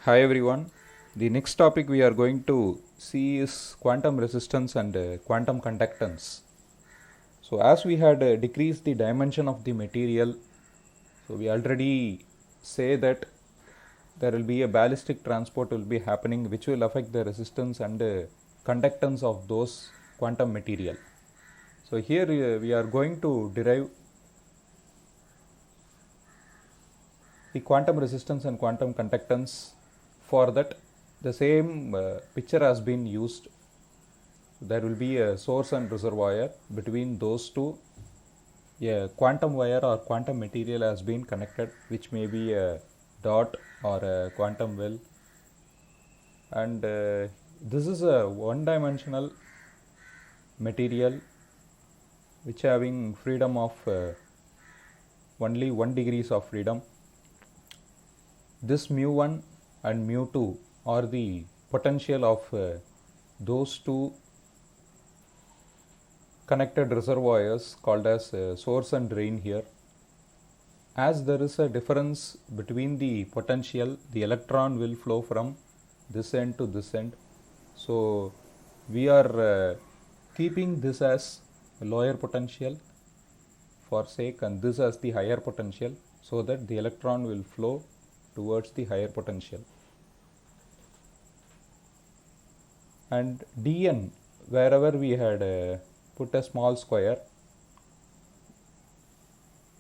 Hi everyone. The next topic we are going to see is quantum resistance and quantum conductance. So as we had decreased the dimension of the material, so we already say that there will be a ballistic transport will be happening which will affect the resistance and conductance of those quantum material. So here we are going to derive the quantum resistance and quantum conductance. For that the same picture has been used. There will be a source and reservoir. Between those two, a quantum wire or quantum material has been connected, which may be a dot or a quantum well. And this is a one-dimensional material which having freedom of only 1 degrees of freedom. This mu1 and mu2 are the potential of those two connected reservoirs called as source and drain here. As there is a difference between the potential, the electron will flow from this end to this end. So we are keeping this as lower potential for sake and this as the higher potential, so that the electron will flow towards the higher potential. And dn, wherever we had put a small square,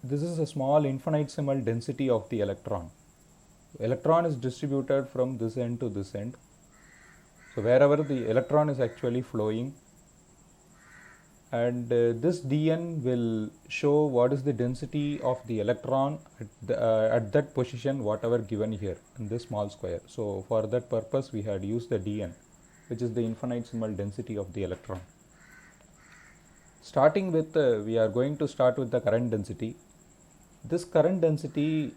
this is a small infinitesimal density of the electron. Electron is distributed from this end to this end. So wherever the electron is actually flowing, and this dn will show what is the density of the electron at that position, whatever given here in this small square. So for that purpose we had used the dn, which is the infinitesimal density of the electron. Starting with we are going to start with the current density. This current density,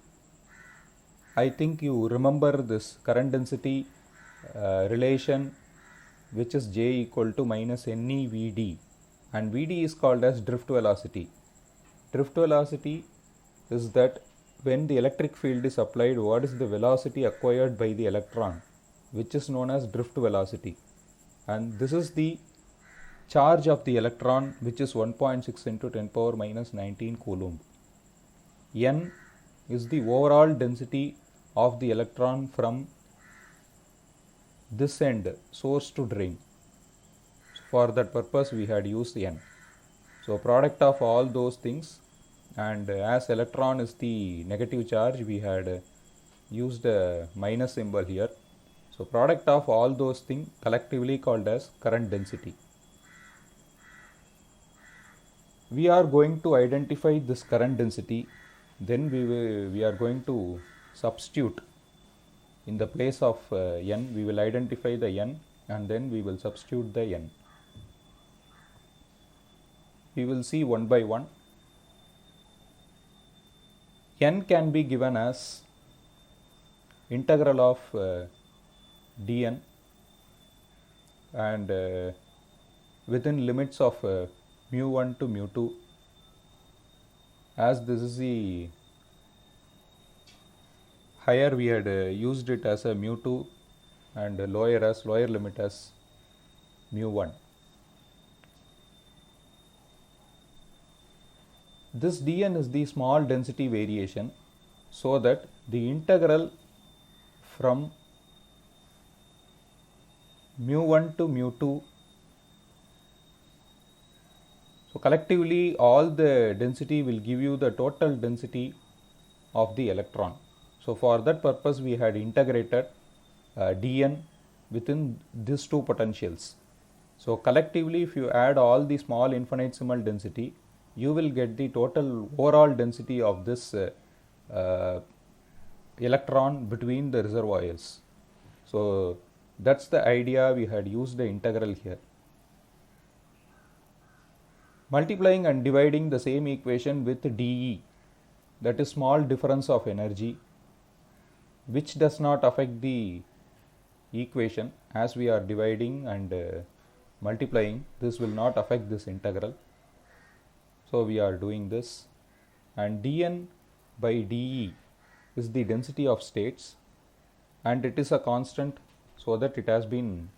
I think you remember this current density relation, which is J equal to minus Ne Vd, and Vd is called as drift velocity. Drift velocity is that when the electric field is applied, what is the velocity acquired by the electron, which is known as drift velocity. And this is the charge of the electron, which is 1.6 into 10 power minus 19 coulomb. N is the overall density of the electron from this end, source to drain. So for that purpose we had used N. So product of all those things, and as electron is the negative charge, we had used a minus symbol here. So product of all those things collectively called as current density. We are going to identify this current density, then we are going to substitute in the place of n. We will identify the n and then we will substitute the n. We will see one by one. N can be given as integral of dn, and within limits of mu1 to mu2, as this is the higher, we had used it as a mu2 and lower limit as mu1. This dn is the small density variation, so that the integral from mu1 to mu2, so collectively all the density will give you the total density of the electron. So for that purpose we had integrated dn within these two potentials. So collectively if you add all the small infinitesimal density, you will get the total overall density of this electron between the reservoirs. So that's the idea, we had used the integral here. Multiplying and dividing the same equation with dE, that is small difference of energy, which does not affect the equation. As we are dividing and multiplying, this will not affect this integral. So we are doing this, and dn by dE is the density of states, and it is a constant, so that it has been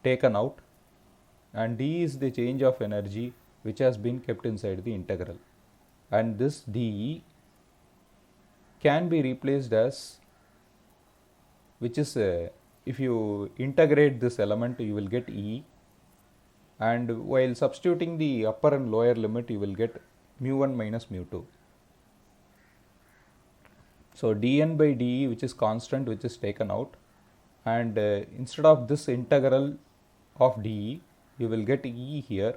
taken out, and d is the change of energy which has been kept inside the integral, and this dE can be replaced as, which is if you integrate this element you will get E, and while substituting the upper and lower limit you will get mu1 minus mu2. So dN by dE, which is constant, which is taken out, and instead of this integral of dE you will get E here,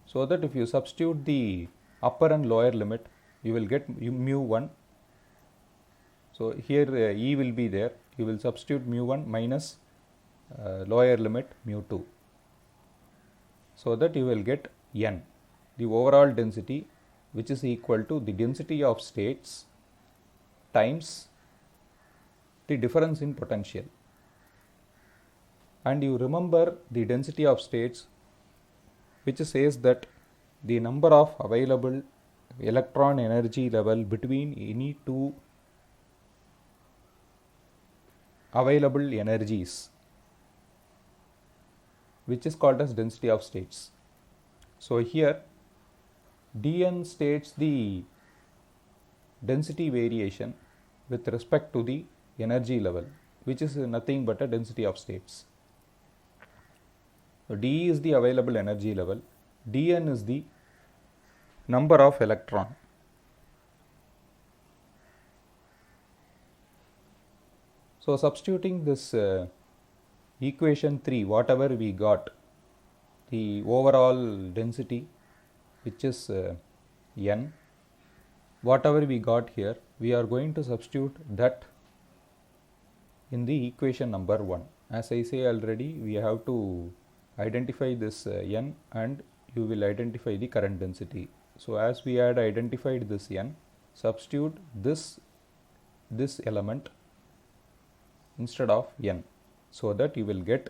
so that if you substitute the upper and lower limit you will get mu1. So here E will be there, you will substitute mu1 minus lower limit mu2, so that you will get N, the overall density, which is equal to the density of states times the difference in potential. And you remember the density of states, which says that the number of available electron energy level between any two available energies, which is called as density of states. So here dN states the density variation with respect to the energy level, which is nothing but a density of states. So d is the available energy level, dN is the number of electron. So substituting this equation 3, whatever we got, the overall density, which is N, whatever we got here, we are going to substitute that in the equation number 1. As I say already, we have to identify this N, and you will identify the current density. So as we had identified this N, substitute this element instead of N, so that you will get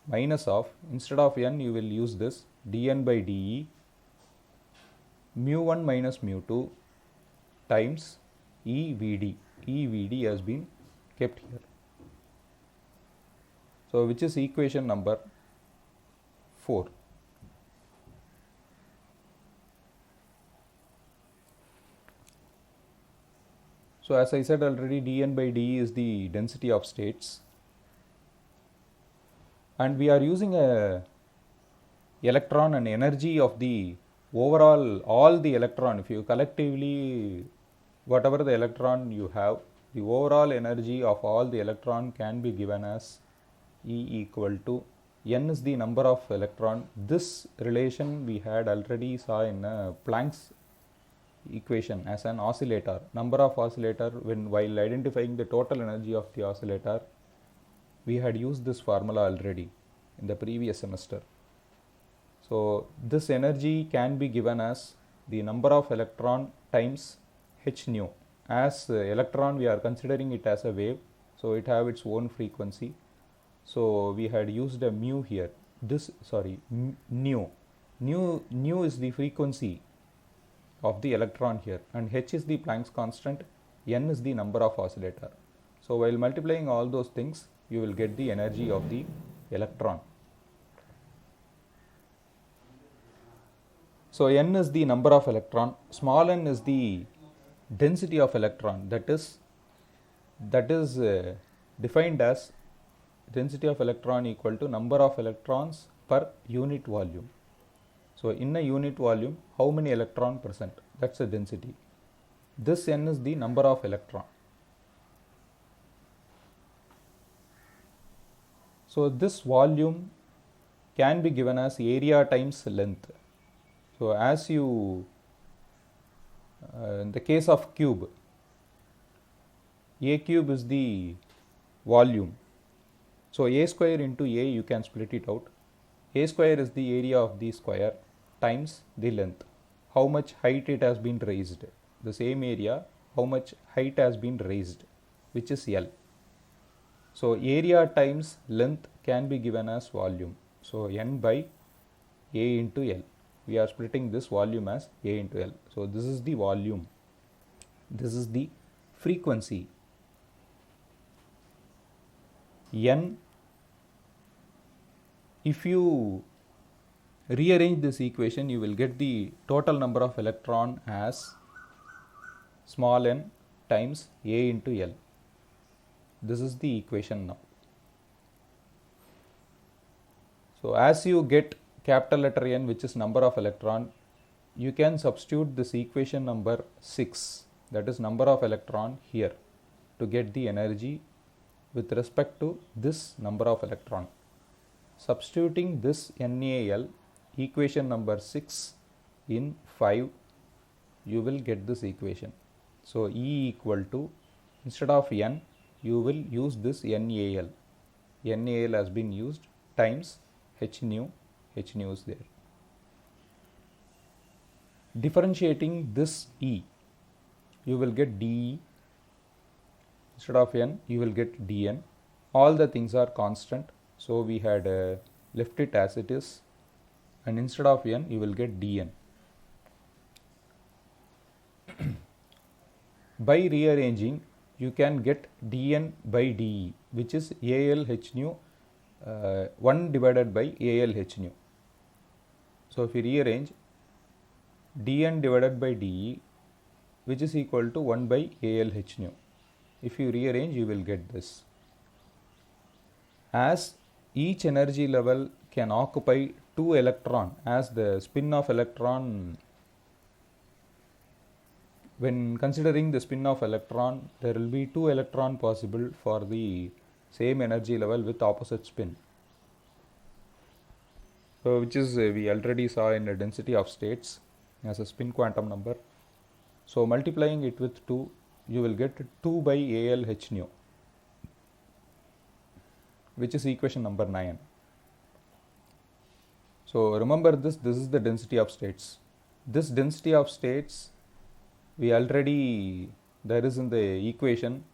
minus of, instead of N you will use this dN by dE mu1 minus mu2 times EVD. EVD has been kept here. So which is equation number 4. So as I said already, dN by dE is the density of states, and we are using a electron and energy of the overall, all the electron, if you collectively, whatever the electron you have, the overall energy of all the electron can be given as E equal to N is the number of electron. This relation we had already saw in Planck's equation as an oscillator, number of oscillator, while identifying the total energy of the oscillator, we had used this formula already in the previous semester. So this energy can be given as the number of electron times h nu. As electron we are considering it as a wave, so it have its own frequency, so we had used a mu here, nu is the frequency of the electron here, and h is the Planck's constant, n is the number of oscillator. So while multiplying all those things, you will get the energy of the electron. So n is the number of electron, small n is the density of electron, that is defined as density of electron equal to number of electrons per unit volume. So in a unit volume, how many electron present, that's the density. This n is the number of electron. So this volume can be given as area times length. So as you, in the case of cube, a cube is the volume. So a square into a, you can split it out. A square is the area of the square times the length, how much height it has been raised. The same area, how much height has been raised, which is L. So area times length can be given as volume. So n by a into L. We are splitting this volume as a into L. So this is the volume. This is the frequency. n, if you rearrange this equation, you will get the total number of electron as small n times A into L. This is the equation now. So as you get capital letter N, which is number of electron, you can substitute this equation number 6, that is number of electron, here to get the energy with respect to this number of electron. Substituting this NaL, equation number 6 in 5, you will get this equation. So E equal to, instead of N, you will use this NaL. NaL has been used times H nu is there. Differentiating this E, you will get dE. Instead of N, you will get dN. All the things are constant, so we had left it as it is, and instead of N, you will get dN. By rearranging, you can get dN by dE, which is AL H nu 1 divided by AL H nu. So if you rearrange, dN divided by dE, which is equal to 1 by AL H nu. If you rearrange, you will get this. As each energy level can occupy 2 electron, as the spin of electron, when considering the spin of electron, there will be 2 electron possible for the same energy level with opposite spin. So which is we already saw in the density of states as a spin quantum number. So multiplying it with 2, you will get 2 by AL H nu, which is equation number 9. So remember this is the density of states. This density of states, we already, there is in the equation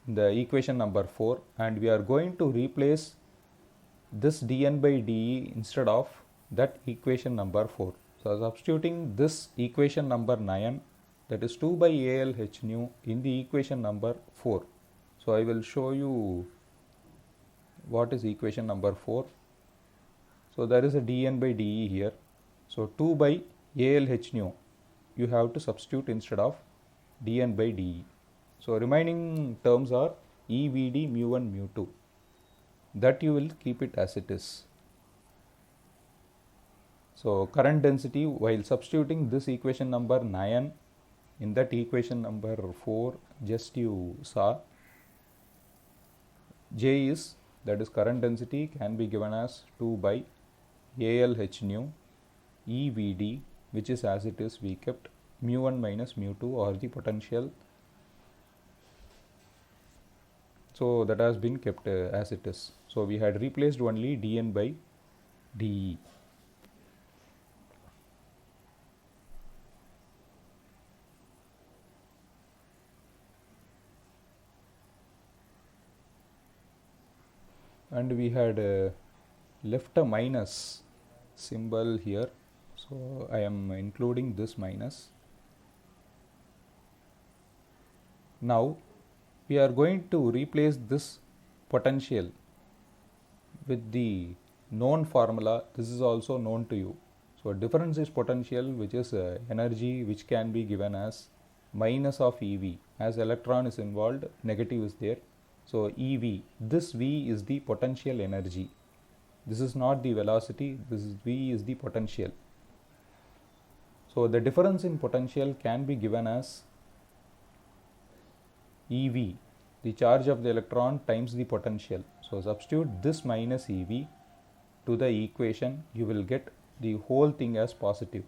number 4, and we are going to replace this dN by dE instead of that equation number 4. So substituting this equation number 9, that is 2 by AL H nu, in the equation number 4. So I will show you what is equation number 4. So there is a dN by dE here. So 2 by AL H nu, you have to substitute instead of dN by dE. So remaining terms are EVD mu1 mu2. That you will keep it as it is. So current density, while substituting this equation number 9 in that equation number 4, just you saw, J is, that is current density, can be given as 2 by AL H nu EVD, which is as it is we kept, mu1 minus mu2, or the potential. So that has been kept as it is. So we had replaced only dN by dE. And we had left a minus symbol here, so I am including this minus. Now we are going to replace this potential with the known formula. This is also known to you. So difference is potential, which is energy which can be given as minus of EV. As electron is involved, negative is there. So EV, this V is the potential energy. This is not the velocity, this is V is the potential. So the difference in potential can be given as EV, the charge of the electron, times the potential. So substitute this minus EV to the equation, you will get the whole thing as positive.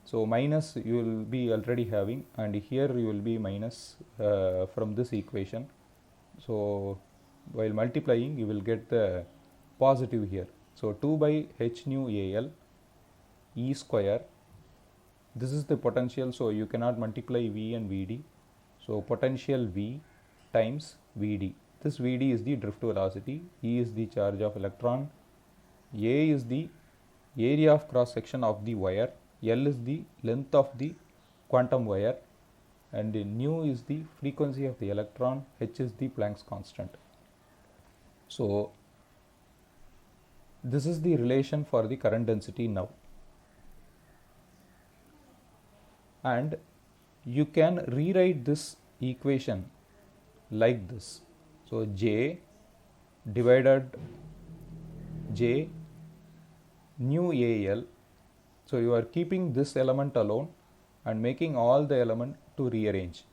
So minus you will be already having, and here you will be minus from this equation. So while multiplying, you will get the positive here. So 2 by H nu AL E square, this is the potential, so you cannot multiply V and VD. So potential V times VD. This VD is the drift velocity, E is the charge of electron, A is the area of cross section of the wire, L is the length of the quantum wire, and nu is the frequency of the electron, H is the Planck's constant. So this is the relation for the current density now, and you can rewrite this equation like this. So J divided J nu AL. So you are keeping this element alone and making all the element to rearrange.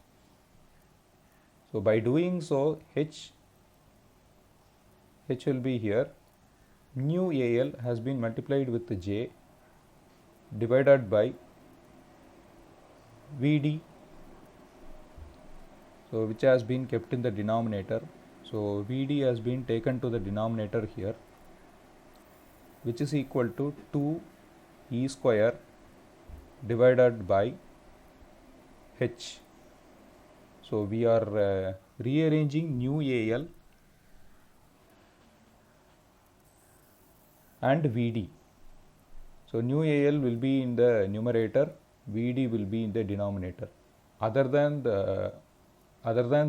So by doing so, H will be here. Nu AL has been multiplied with J divided by Vd, so which has been kept in the denominator. So Vd has been taken to the denominator here, which is equal to 2 E square divided by H. So we are rearranging nu AL and Vd. So nu AL will be in the numerator, Vd will be in the denominator. Other than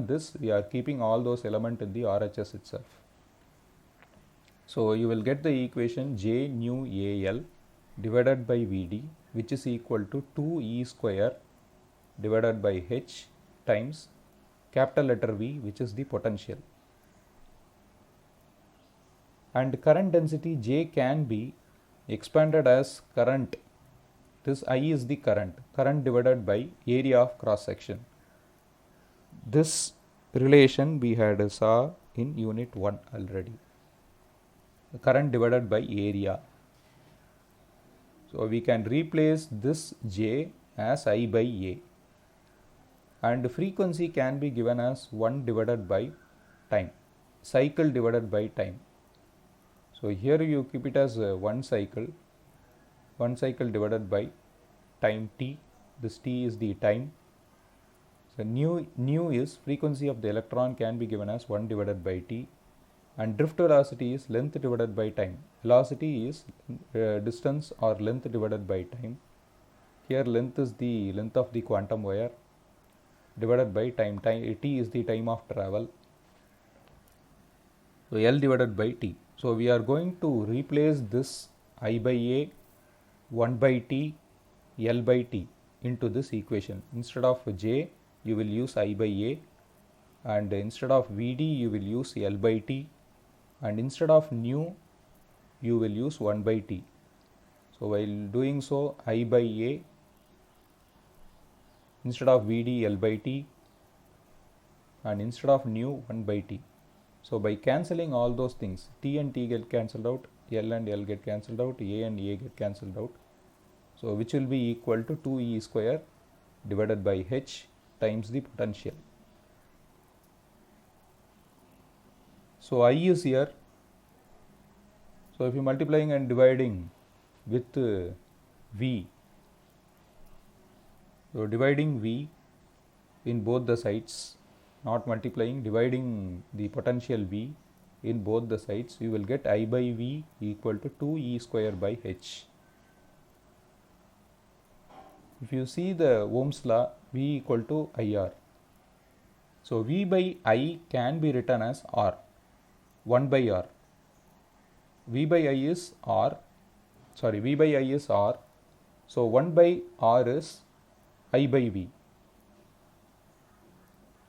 this, we are keeping all those elements in the RHS itself. So you will get the equation J nu AL divided by Vd, which is equal to 2 E square divided by H times capital letter V, which is the potential. And current density J can be expanded as current. This I is the current divided by area of cross section. This relation we had saw in unit 1 already. Current divided by area. So we can replace this J as I by A, and frequency can be given as 1 divided by time, cycle divided by time. So here you keep it as one cycle divided by time t. This t is the time. So nu is frequency of the electron, can be given as 1 divided by t, and drift velocity is length divided by time. Velocity is distance or length divided by time. Here length is the length of the quantum wire divided by time. T is the time of travel. So L divided by T. So we are going to replace this I by A, 1 by T, L by T into this equation. Instead of J, you will use I by A, and instead of Vd, you will use L by T, and instead of nu, you will use 1 by T. So while doing so, I by A, instead of Vd, L by T, and instead of nu, 1 by T. So by cancelling all those things, T and T get cancelled out, L and L get cancelled out, A and A get cancelled out. So which will be equal to 2 E square divided by H times the potential. So I is here. So if you multiplying and dividing with V, so dividing V in both the sides, not multiplying, dividing the potential V in both the sides, you will get I by V equal to 2 E square by H. If you see the Ohm's law, V equal to IR. So V by I can be written as R, 1 by R. V by I is R, V by I is R. So 1 by R is I by V,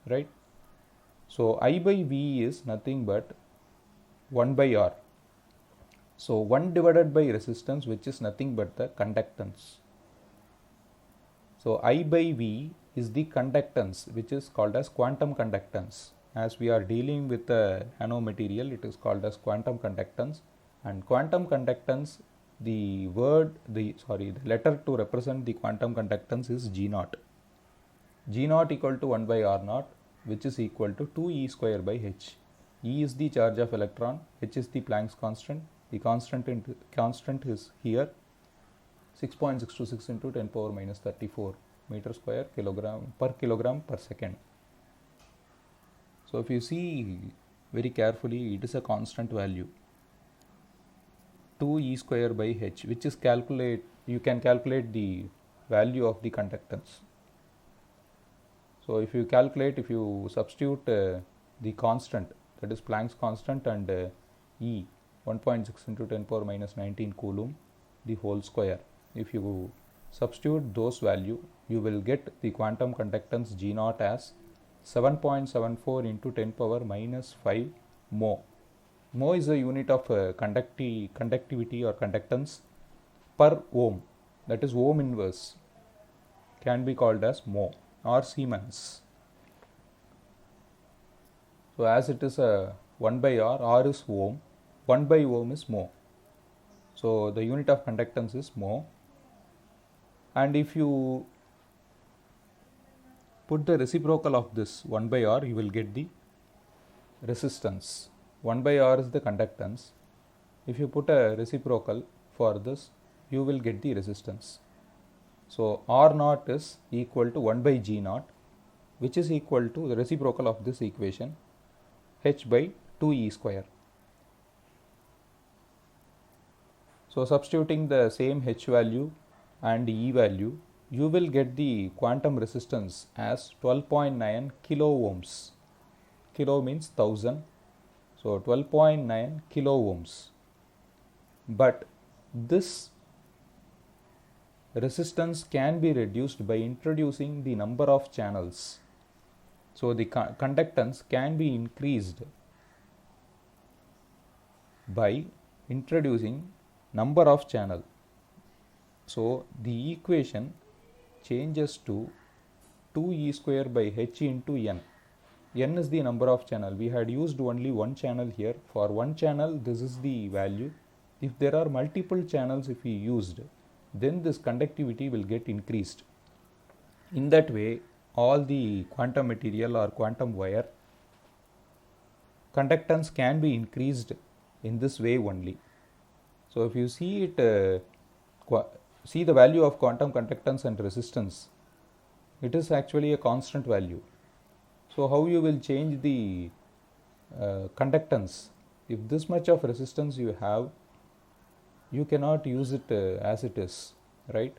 right? So I by V is nothing but 1 by R. So 1 divided by resistance, which is nothing but the conductance. So I by V is the conductance, which is called as quantum conductance. As we are dealing with the nanomaterial, it is called as quantum conductance. And quantum conductance, the letter to represent the quantum conductance is G naught. G naught equal to 1 by R naught, which is equal to 2 E square by H. E is the charge of electron, H is the Planck's constant. The constant is here, 6.626 into 10 power minus 34 meter square kilogram per second. So if you see very carefully, it is a constant value, 2 E square by H, which is you can calculate the value of the conductance. So if you substitute the constant that is Planck's constant, and E 1.6 into 10 power minus 19 coulomb the whole square. If you substitute those value, you will get the quantum conductance G naught as 7.74 into 10 power minus 5 mho. Mho is a unit of conductivity or conductance per ohm, that is ohm inverse, can be called as mho or Siemens. So as it is a 1 by R is ohm, 1 by ohm is mho. So the unit of conductance is mho, and if you put the reciprocal of this 1 by R, you will get the resistance. 1 by R is the conductance. If you put a reciprocal for this, you will get the resistance. So R naught is equal to 1 by G naught, which is equal to the reciprocal of this equation, H by 2E square. So substituting the same H value and E value, you will get the quantum resistance as 12.9 kilo ohms. Kilo means 1000. So 12.9 kilo ohms. But this resistance can be reduced by introducing the number of channels. So the conductance can be increased by introducing number of channel. So the equation changes to 2E square by H into N. N is the number of channel. We had used only one channel here. For one channel, this is the value. If there are multiple channels, if we used, then this conductivity will get increased. In that way, all the quantum material or quantum wire conductance can be increased in this way only. So if you see it, see the value of quantum conductance and resistance, it is actually a constant value. So how you will change the conductance? If this much of resistance you have, you cannot use it as it is, right?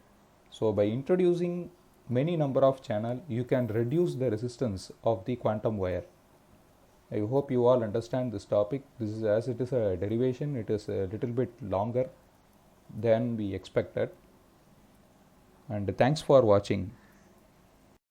So by introducing many number of channel, you can reduce the resistance of the quantum wire. I hope you all understand this topic. This is, as it is a derivation, it is a little bit longer than we expected. And thanks for watching.